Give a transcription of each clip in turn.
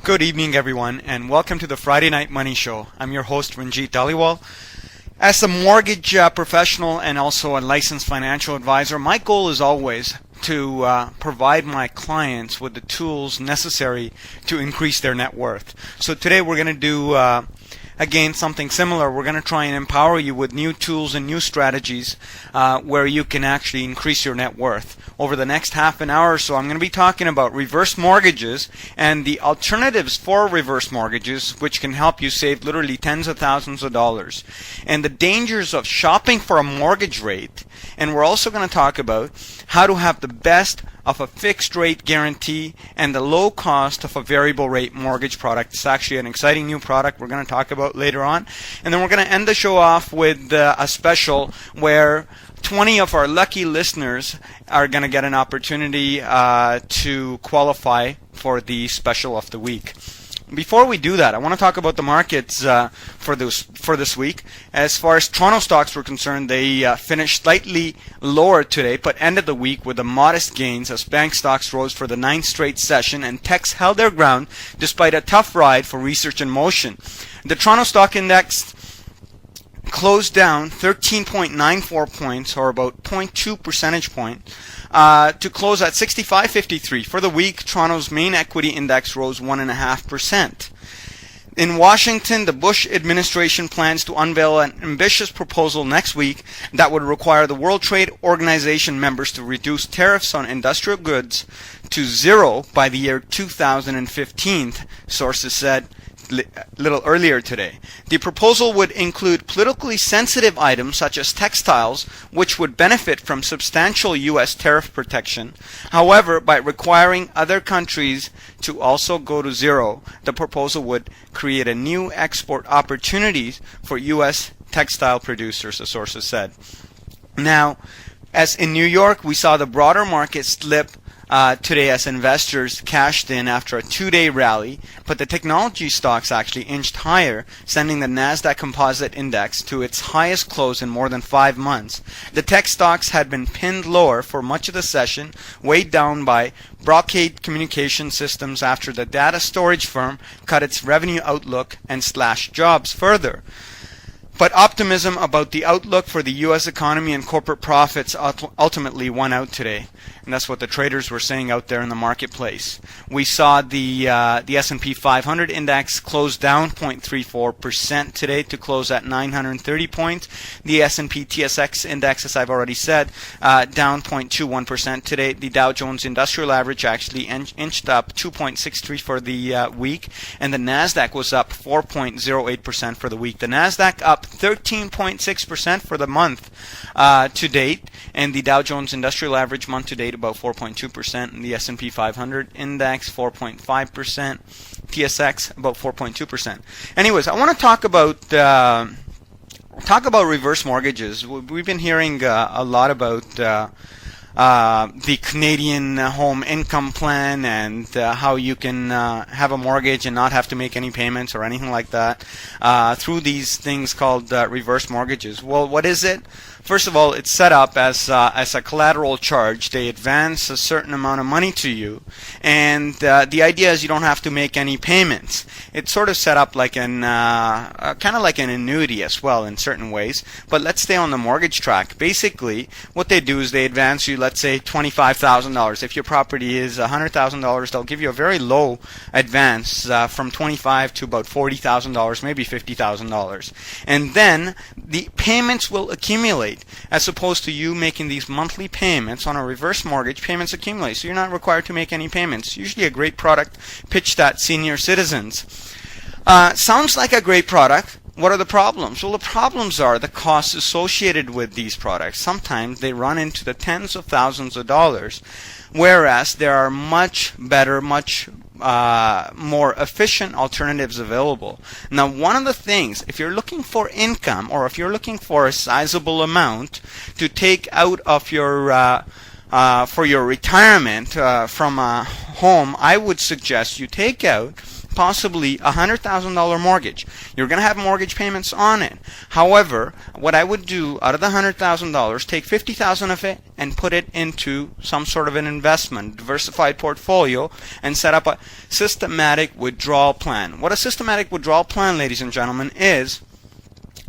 Good evening, everyone, and welcome to the Friday Night Money Show. I'm your host, Ranjit Dhaliwal. As a mortgage professional and also a licensed financial advisor, my goal is always to provide my clients with the tools necessary to increase their net worth. So today we're going to do again something similar. We're going to try and empower you with new tools and new strategies where you can actually increase your net worth. Over the next half an hour or so, I'm going to be talking about reverse mortgages and the alternatives for reverse mortgages, which can help you save literally tens of thousands of dollars, and the dangers of shopping for a mortgage rate. And we're also going to talk about how to have the best of a fixed rate guarantee and the low cost of a variable rate mortgage product. It's actually an exciting new product we're going to talk about later on. And then we're going to end the show off with a special where 20 of our lucky listeners are going to get an opportunity to qualify for the special of the week. Before we do that, I want to talk about the markets for this week. As far as Toronto stocks were concerned, they finished slightly lower today, but ended the week with a modest gains as bank stocks rose for the 9th straight session, and techs held their ground despite a tough ride for research in motion. The Toronto Stock Index closed down 13.94 points, or about 0.2 percentage point, to close at 65.53. For the week, Toronto's main equity index rose 1.5%. In Washington, the Bush administration plans to unveil an ambitious proposal next week that would require the World Trade Organization members to reduce tariffs on industrial goods to zero by the year 2015, sources said a little earlier today. The proposal would include politically sensitive items such as textiles, which would benefit from substantial U.S. tariff protection. However, by requiring other countries to also go to zero, the proposal would create a new export opportunities for U.S. textile producers, the sources said. Now, as in New York, we saw the broader market slip today as investors cashed in after a 2-day rally, but the technology stocks actually inched higher, sending the Nasdaq Composite Index to its highest close in more than 5 months. The tech stocks had been pinned lower for much of the session, weighed down by Brocade Communication Systems after the data storage firm cut its revenue outlook and slashed jobs further. But optimism about the outlook for the U.S. economy and corporate profits ultimately won out today. And that's what the traders were saying out there in the marketplace. We saw the S&P 500 index close down 0.34% today to close at 930 points. The S&P TSX index, as I've already said, down 0.21% today. The Dow Jones Industrial Average actually inched up 2.63 for the week. And the Nasdaq was up 4.08% for the week. The Nasdaq up 13.6% for the month to date, and the Dow Jones Industrial Average month to date about 4.2%, and the S&P 500 index 4.5%, TSX about 4.2%. Anyways, I want to talk about reverse mortgages. We've been hearing a lot about the Canadian home income plan and how you can have a mortgage and not have to make any payments or anything like that through these things called reverse mortgages. Well, what is it? First of all, it's set up as a collateral charge. They advance a certain amount of money to you, and the idea is you don't have to make any payments. It's sort of set up like kind of like an annuity as well in certain ways. But let's stay on the mortgage track. Basically, what they do is they advance you, let's say, $25,000. If your property is $100,000, they'll give you a very low advance from $25,000 to about $40,000, maybe $50,000, and then the payments will accumulate. As opposed to you making these monthly payments on a reverse mortgage, payments accumulate. So you're not required to make any payments. Usually a great product pitched at senior citizens. Sounds like a great product. What are the problems? Well, the problems are the costs associated with these products. Sometimes they run into the tens of thousands of dollars, whereas there are much better, much more efficient alternatives available. Now, one of the things, if you're looking for income or if you're looking for a sizable amount to take out of your for your retirement from a home, I would suggest you take out possibly a $100,000 mortgage. You're going to have mortgage payments on it. However, what I would do out of the $100,000, take $50,000 of it and put it into some sort of an investment, diversified portfolio, and set up a systematic withdrawal plan. What a systematic withdrawal plan, ladies and gentlemen, is,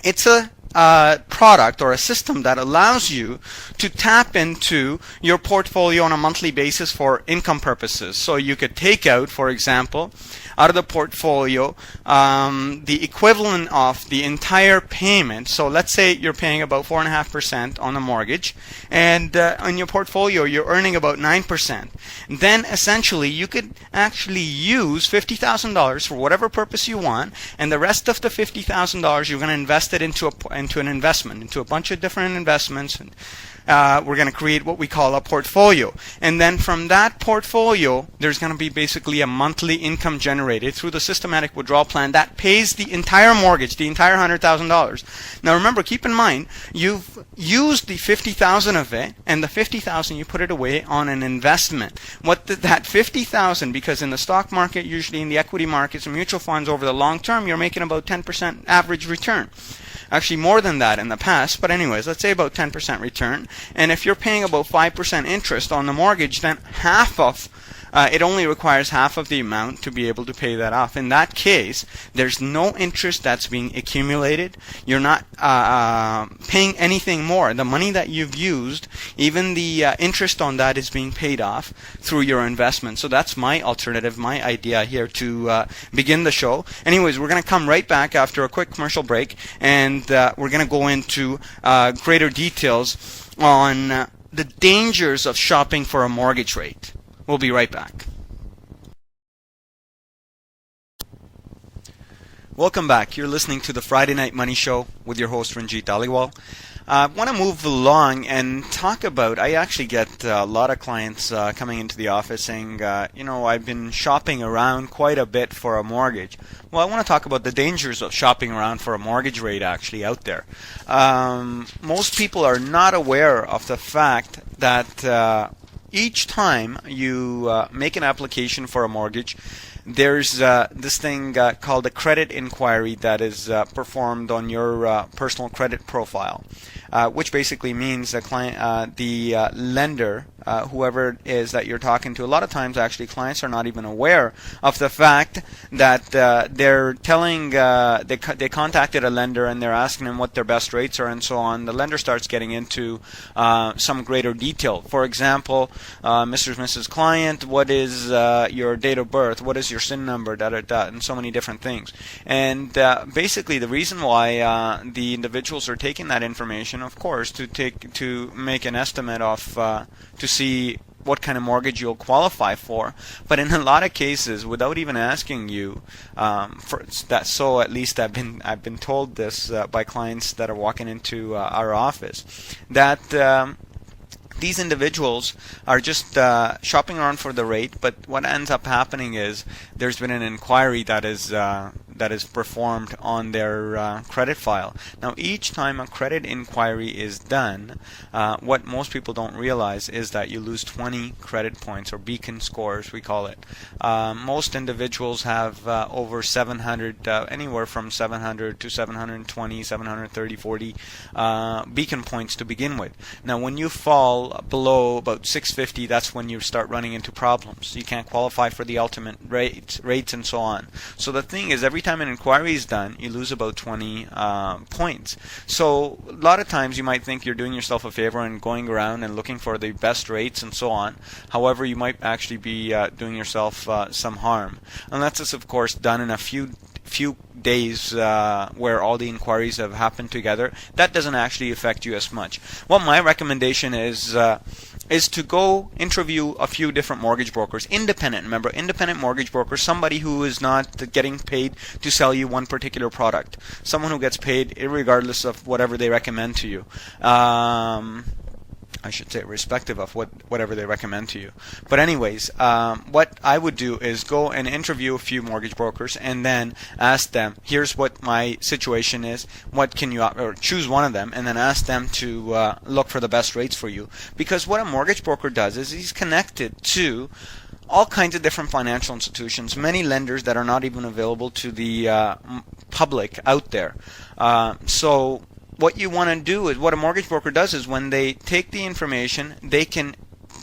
it's a product or a system that allows you to tap into your portfolio on a monthly basis for income purposes. So you could take out, for example, out of the portfolio the equivalent of the entire payment. So let's say you're paying about 4.5% on the mortgage, and on your portfolio you're earning about 9%. Then essentially you could actually use $50,000 for whatever purpose you want, and the rest of the $50,000 you're going to invest it into an investment, into a bunch of different investments, and we're going to create what we call a portfolio. And then from that portfolio, there's going to be basically a monthly income generated through the systematic withdrawal plan that pays the entire mortgage, the entire $100,000. Now remember, keep in mind, you've used the $50,000 of it, and the $50,000 you put it away on an investment. That $50,000, because in the stock market, usually in the equity markets and mutual funds, over the long term, you're making about 10% average return. Actually more than that in the past, but anyways, let's say about 10% return. And if you're paying about 5% interest on the mortgage, then it only requires half of the amount to be able to pay that off. In that case, there's no interest that's being accumulated. You're not paying anything more. The money that you've used, even the interest on that is being paid off through your investment. So that's my alternative, my idea here to begin the show. Anyways, we're going to come right back after a quick commercial break, and we're going to go into greater details on the dangers of shopping for a mortgage rate. We'll be right back. Welcome back. You're listening to the Friday Night Money Show with your host, Ranjit Dhaliwal. I want to move along and talk about, I actually get a lot of clients coming into the office saying, I've been shopping around quite a bit for a mortgage. Well, I want to talk about the dangers of shopping around for a mortgage rate actually out there. Most people are not aware of the fact that each time you make an application for a mortgage, there's this thing called a credit inquiry that is performed on your personal credit profile, which basically means the lender, whoever it is that you're talking to, a lot of times actually clients are not even aware of the fact that they're telling, they contacted a lender and they're asking them what their best rates are and so on. The lender starts getting into some greater detail. For example, Mr. and Mrs. Client, what is your date of birth? What is your SIN number? And so many different things. And basically the reason why the individuals are taking that information, of course, to make an estimate of to see what kind of mortgage you'll qualify for, but in a lot of cases, without even asking you, so at least I've been told this by clients that are walking into our office, that these individuals are just shopping around for the rate, but what ends up happening is there's been an inquiry that is performed on their credit file. Now, each time a credit inquiry is done, what most people don't realize is that you lose 20 credit points, or beacon scores, we call it. Most individuals have over 700, anywhere from 700 to 720, 730, 40 beacon points to begin with. Now, when you fall below about 650, that's when you start running into problems. You can't qualify for the ultimate rates and so on. So the thing is, every time an inquiry is done, you lose about 20 points. So a lot of times you might think you're doing yourself a favor and going around and looking for the best rates and so on. However, you might actually be doing yourself some harm. And that's, of course, done in a few days where all the inquiries have happened together. That doesn't actually affect you as much. What my recommendation is to go interview a few different mortgage brokers, independent. Remember, independent mortgage brokers, somebody who is not getting paid to sell you one particular product, someone who gets paid irregardless of whatever they recommend to you. I should say irrespective of whatever they recommend to you. But anyways, what I would do is go and interview a few mortgage brokers and then ask them, here's what my situation is, what can you, or choose one of them and then ask them to look for the best rates for you. Because what a mortgage broker does is he's connected to all kinds of different financial institutions, many lenders that are not even available to the public out there. So what you want to do is, what a mortgage broker does is, when they take the information, they can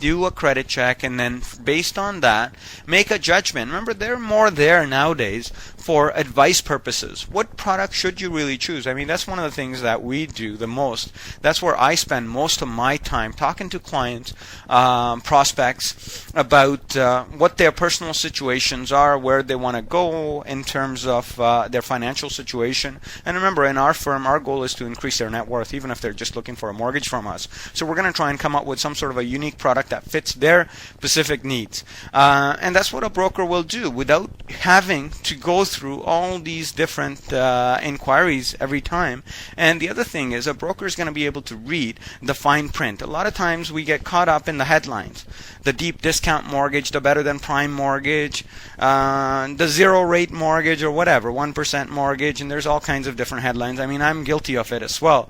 do a credit check, and then based on that make a judgment. Remember, they're more there nowadays for advice purposes. What product should you really choose? I mean, that's one of the things that we do the most. That's where I spend most of my time, talking to clients, prospects, about what their personal situations are, where they want to go in terms of their financial situation. And remember, in our firm, our goal is to increase their net worth, even if they're just looking for a mortgage from us. So we're going to try and come up with some sort of a unique product that fits their specific needs. And that's what a broker will do without having to go through all these different inquiries every time. And the other thing is, a broker is going to be able to read the fine print. A lot of times we get caught up in the headlines. The deep discount mortgage, the better than prime mortgage, the zero rate mortgage, or whatever, 1% mortgage, and there's all kinds of different headlines. I mean, I'm guilty of it as well.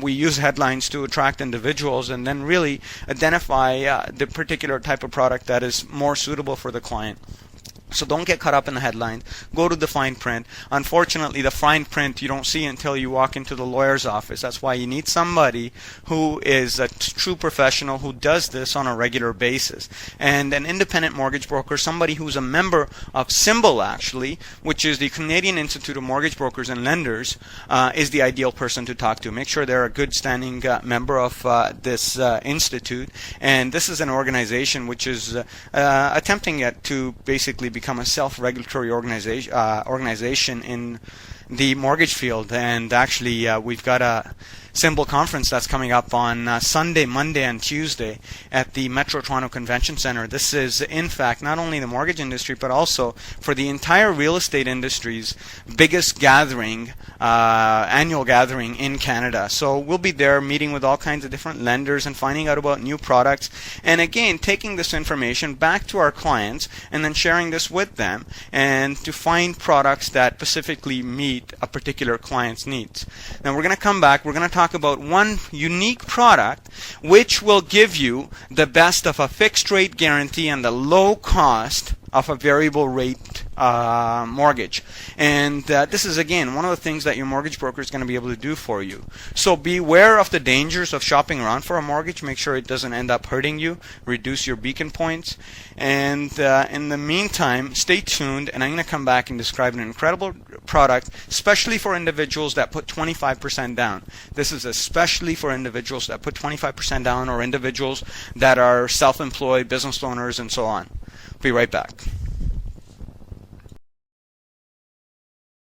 We use headlines to attract individuals and then really identify the particular type of product that is more suitable for the client. So don't get caught up in the headlines. Go to the fine print. Unfortunately, the fine print you don't see until you walk into the lawyer's office. That's why you need somebody who is a true professional who does this on a regular basis. And an independent mortgage broker, somebody who's a member of Symbol, actually, which is the Canadian Institute of Mortgage Brokers and Lenders, is the ideal person to talk to. Make sure they're a good standing member of this institute. And this is an organization which is attempting to basically become a self-regulatory organization in the mortgage field. And actually, we've got a Symbol conference that's coming up on Sunday, Monday, and Tuesday at the Metro Toronto Convention Center. This is, in fact, not only the mortgage industry, but also for the entire real estate industry's biggest gathering, annual gathering in Canada. So we'll be there meeting with all kinds of different lenders and finding out about new products. And again, taking this information back to our clients and then sharing this with them, and to find products that specifically meet a particular client's needs. Now we're going to come back. We're going to talk about one unique product which will give you the best of a fixed rate guarantee and the low cost of a variable rate mortgage. And this is, again, one of the things that your mortgage broker is going to be able to do for you. So beware of the dangers of shopping around for a mortgage. Make sure it doesn't end up hurting you. Reduce your beacon points. And in the meantime, stay tuned, and I'm going to come back and describe an incredible product, especially for individuals that put 25% down. This is especially for individuals that put 25% down, or individuals that are self-employed, business owners, and so on. Be right back.